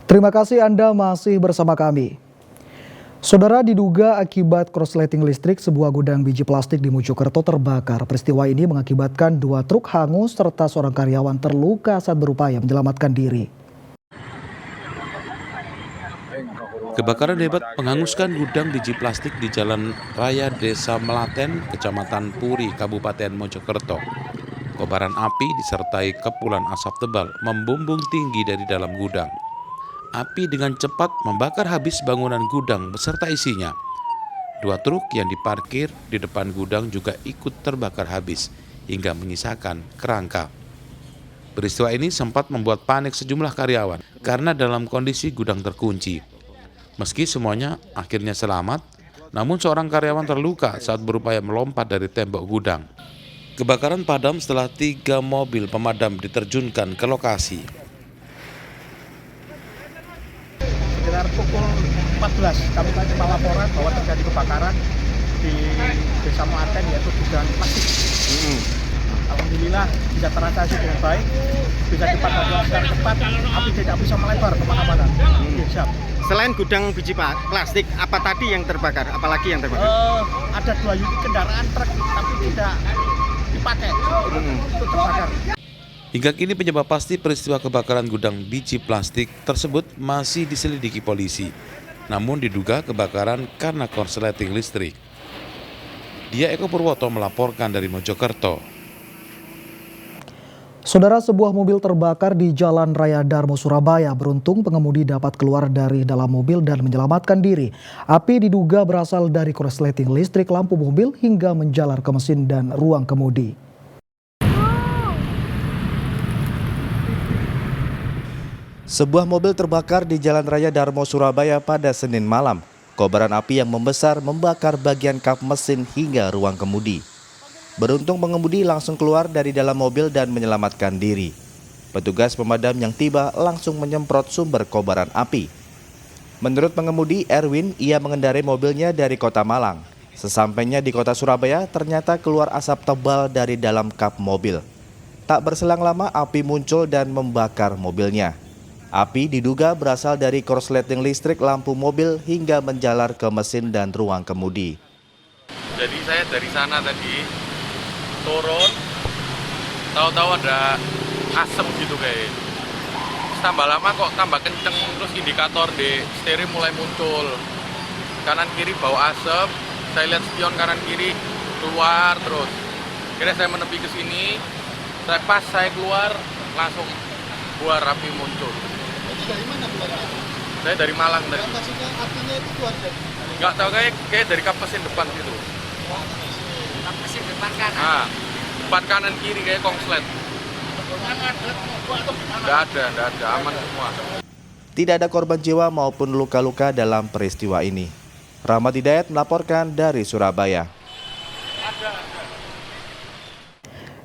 Terima kasih Anda masih bersama kami. Saudara, diduga akibat korsleting listrik, sebuah gudang biji plastik di Mojokerto terbakar. Peristiwa ini mengakibatkan 2 truk hangus serta seorang karyawan terluka saat berupaya menyelamatkan diri. Kebakaran hebat menghanguskan gudang biji plastik di Jalan Raya Desa Melaten, Kecamatan Puri, Kabupaten Mojokerto. Kobaran api disertai kepulan asap tebal membumbung tinggi dari dalam gudang. Api dengan cepat membakar habis bangunan gudang beserta isinya. 2 truk yang diparkir di depan gudang juga ikut terbakar habis hingga menyisakan kerangka. Peristiwa ini sempat membuat panik sejumlah karyawan karena dalam kondisi gudang terkunci. Meski semuanya akhirnya selamat, namun seorang karyawan terluka saat berupaya melompat dari tembok gudang. Kebakaran padam setelah 3 mobil pemadam diterjunkan ke lokasi. Sekitar pukul 14 kami menerima laporan bahwa terjadi kebakaran di Desa Melaten, yaitu gudang plastik. Alhamdulillah bisa teratasi dengan baik, bisa dipadamkan secara cepat, api tidak bisa melebar kemana-mana. Siap. Selain gudang biji plastik, apa tadi yang terbakar? Apalagi yang terbakar? Ada 2 unit kendaraan truk tapi tidak dipakai, itu terbakar. Hingga kini penyebab pasti peristiwa kebakaran gudang biji plastik tersebut masih diselidiki polisi. Namun diduga kebakaran karena korsleting listrik. Dia Eko Purwoto melaporkan dari Mojokerto. Saudara, sebuah mobil terbakar di Jalan Raya Darmo, Surabaya. Beruntung pengemudi dapat keluar dari dalam mobil dan menyelamatkan diri. Api diduga berasal dari korsleting listrik lampu mobil hingga menjalar ke mesin dan ruang kemudi. Sebuah mobil terbakar di Jalan Raya Darmo, Surabaya pada Senin malam. Kobaran api yang membesar membakar bagian kap mesin hingga ruang kemudi. Beruntung pengemudi langsung keluar dari dalam mobil dan menyelamatkan diri. Petugas pemadam yang tiba langsung menyemprot sumber kobaran api. Menurut pengemudi Erwin, ia mengendarai mobilnya dari kota Malang. Sesampainya di kota Surabaya, ternyata keluar asap tebal dari dalam kap mobil. Tak berselang lama api muncul dan membakar mobilnya. Api diduga berasal dari korsleting listrik lampu mobil hingga menjalar ke mesin dan ruang kemudi. Jadi saya dari sana tadi turun, tahu-tahu ada asap gitu kayak. Tambah lama kok tambah kenceng, terus indikator di stereo mulai muncul. Kanan kiri bau asap, saya lihat spion kanan kiri keluar terus. Akhirnya saya menepi ke sini, pas saya keluar langsung buah api muncul. Dari mana keluar? Saya dari Malang tadi. Maksudnya apinya itu keluar dari? Nggak tahu kayak dari kap mesin depan gitu. Kap mesin depan kanan? Depan kanan kiri kayak kongslet. Nggak ada, aman semua. Tidak ada korban jiwa maupun luka-luka dalam peristiwa ini. Rahmat Hidayat melaporkan dari Surabaya.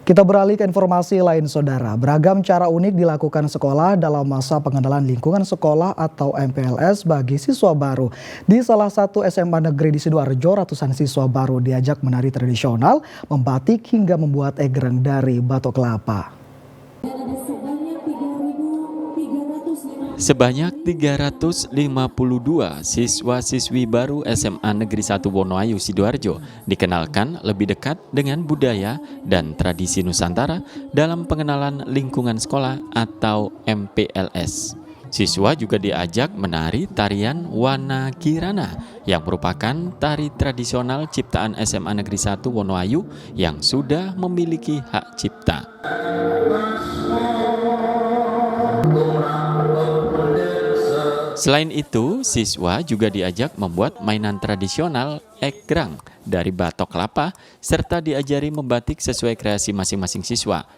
Kita beralih ke informasi lain, Saudara. Beragam cara unik dilakukan sekolah dalam masa pengenalan lingkungan sekolah atau MPLS bagi siswa baru. Di salah satu SMA negeri di Sidoarjo, ratusan siswa baru diajak menari tradisional, membatik hingga membuat egrang dari batok kelapa. Sebanyak 352 siswa-siswi baru SMA Negeri 1 Wonoayu, Sidoarjo dikenalkan lebih dekat dengan budaya dan tradisi Nusantara dalam pengenalan lingkungan sekolah atau MPLS. Siswa juga diajak menari tarian Wana Kirana yang merupakan tari tradisional ciptaan SMA Negeri 1 Wonoayu yang sudah memiliki hak cipta. Selain itu, siswa juga diajak membuat mainan tradisional egrang dari batok kelapa serta diajari membatik sesuai kreasi masing-masing siswa.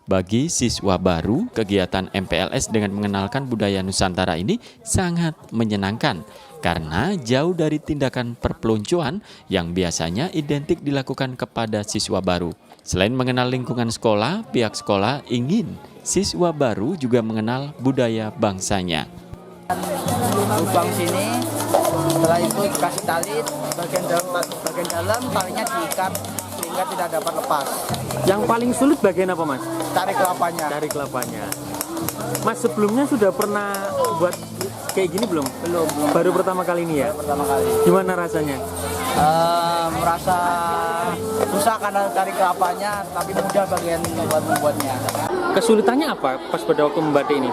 Bagi siswa baru, kegiatan MPLS dengan mengenalkan budaya Nusantara ini sangat menyenangkan karena jauh dari tindakan perpeloncoan yang biasanya identik dilakukan kepada siswa baru. Selain mengenal lingkungan sekolah, pihak sekolah ingin siswa baru juga mengenal budaya bangsanya. Lubang sini, setelah itu dikasih tali, bagian dalam talinya diikat sehingga tidak dapat lepas. Yang paling sulit bagian apa, Mas? Tarik kelapanya. Tarik kelapanya. Mas sebelumnya sudah pernah buat kayak gini belum? Belum. Baru pertama kali ini ya? Pertama kali. Gimana rasanya? Merasa susah karena cari kelapanya, tapi mudah bagian buat membuatnya. Kesulitannya apa pas pada waktu membatik ini?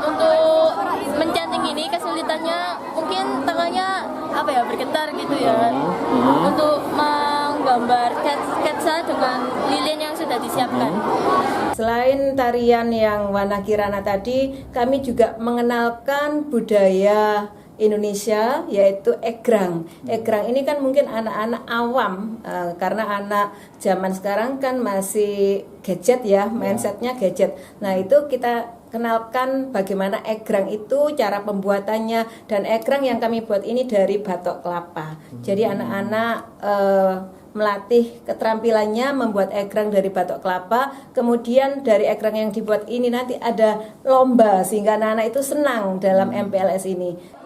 Untuk mencanting ini kesulitannya mungkin tangannya bergetar gitu ya. Untuk menggambar sketsa dengan lilin yang sudah disiapkan. Selain tarian yang warna kirana tadi, kami juga mengenalkan budaya Indonesia, yaitu egrang. Egrang ini kan mungkin anak-anak awam, karena anak zaman sekarang kan masih gadget ya, mindsetnya gadget. Nah itu kita kenalkan bagaimana egrang itu, cara pembuatannya, dan egrang yang kami buat ini dari batok kelapa. Jadi anak-anak melatih keterampilannya membuat egrang dari batok kelapa. Kemudian dari egrang yang dibuat ini nanti ada lomba sehingga anak-anak itu senang dalam MPLS ini.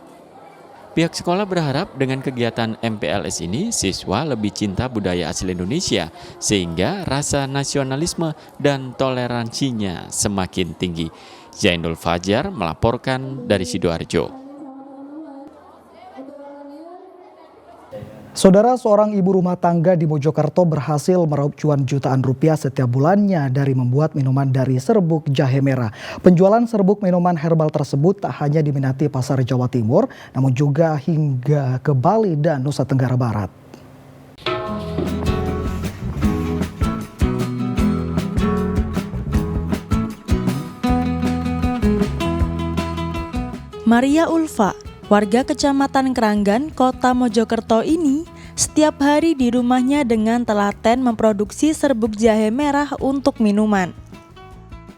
Pihak sekolah berharap dengan kegiatan MPLS ini siswa lebih cinta budaya asli Indonesia sehingga rasa nasionalisme dan toleransinya semakin tinggi. Zainul Fajar melaporkan dari Sidoarjo. Saudara, seorang ibu rumah tangga di Mojokerto berhasil meraup cuan jutaan rupiah setiap bulannya dari membuat minuman dari serbuk jahe merah. Penjualan serbuk minuman herbal tersebut tak hanya diminati pasar Jawa Timur, namun juga hingga ke Bali dan Nusa Tenggara Barat. Maria Ulfa, warga Kecamatan Keranggan, Kota Mojokerto ini setiap hari di rumahnya dengan telaten memproduksi serbuk jahe merah untuk minuman.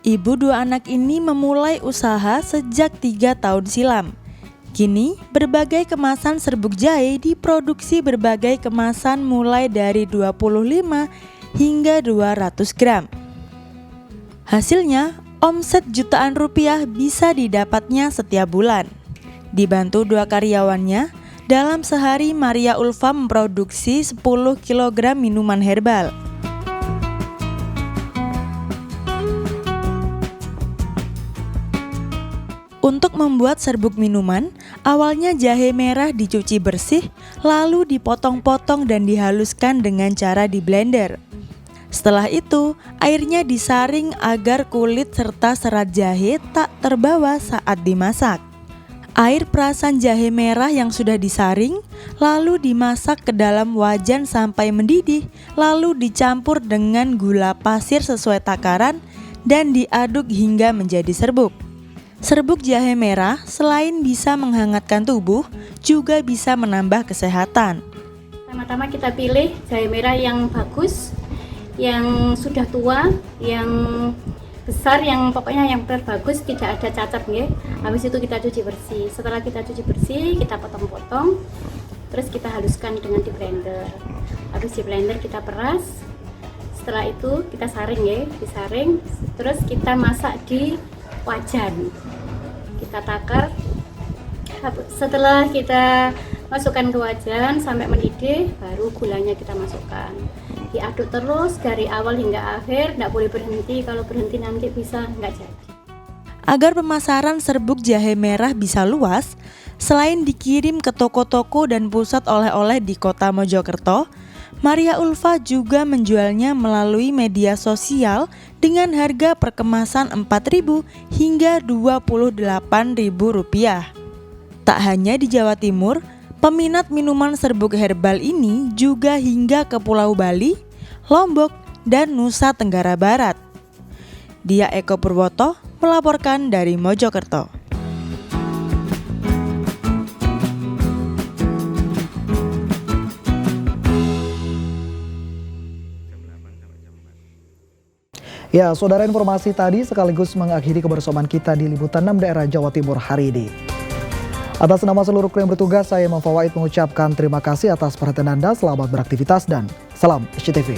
Ibu dua anak ini memulai usaha sejak 3 tahun silam. Kini berbagai kemasan serbuk jahe diproduksi berbagai kemasan mulai dari 25 hingga 200 gram. Hasilnya, omset jutaan rupiah bisa didapatnya setiap bulan. Dibantu 2 karyawannya, dalam sehari Maria Ulfa memproduksi 10 kg minuman herbal. Untuk membuat serbuk minuman, awalnya jahe merah dicuci bersih, lalu dipotong-potong dan dihaluskan dengan cara di blender. Setelah itu, airnya disaring agar kulit serta serat jahe tak terbawa saat dimasak. Air perasan jahe merah yang sudah disaring, lalu dimasak ke dalam wajan sampai mendidih, lalu dicampur dengan gula pasir sesuai takaran dan diaduk hingga menjadi serbuk. Serbuk jahe merah selain bisa menghangatkan tubuh, juga bisa menambah kesehatan. Pertama-tama kita pilih jahe merah yang bagus, yang sudah tua, yang besar, yang pokoknya yang bagus, tidak ada cacat ya. Habis itu kita cuci bersih. Setelah kita cuci bersih, kita potong-potong, terus kita haluskan dengan di blender. Habis di blender kita peras. Setelah itu kita saring ya, disaring. Terus kita masak di wajan. Kita takar. Setelah kita masukkan ke wajan sampai mendidih, baru gulanya kita masukkan. Diaduk terus dari awal hingga akhir, tidak boleh berhenti. Kalau berhenti nanti bisa nggak jadi. Agar pemasaran serbuk jahe merah bisa luas, selain dikirim ke toko-toko dan pusat oleh-oleh di Kota Mojokerto, Maria Ulfa juga menjualnya melalui media sosial dengan harga per kemasan Rp4.000 hingga Rp28.000. Tak hanya di Jawa Timur, peminat minuman serbuk herbal ini juga hingga ke Pulau Bali, Lombok, dan Nusa Tenggara Barat. Dia Eko Purwoto melaporkan dari Mojokerto. Ya, saudara, informasi tadi sekaligus mengakhiri kebersamaan kita di Liputan 6 Daerah Jawa Timur hari ini. Atas nama seluruh kru yang bertugas, saya Imam Fawaid mengucapkan terima kasih atas perhatian Anda, selamat beraktivitas dan salam SCTV.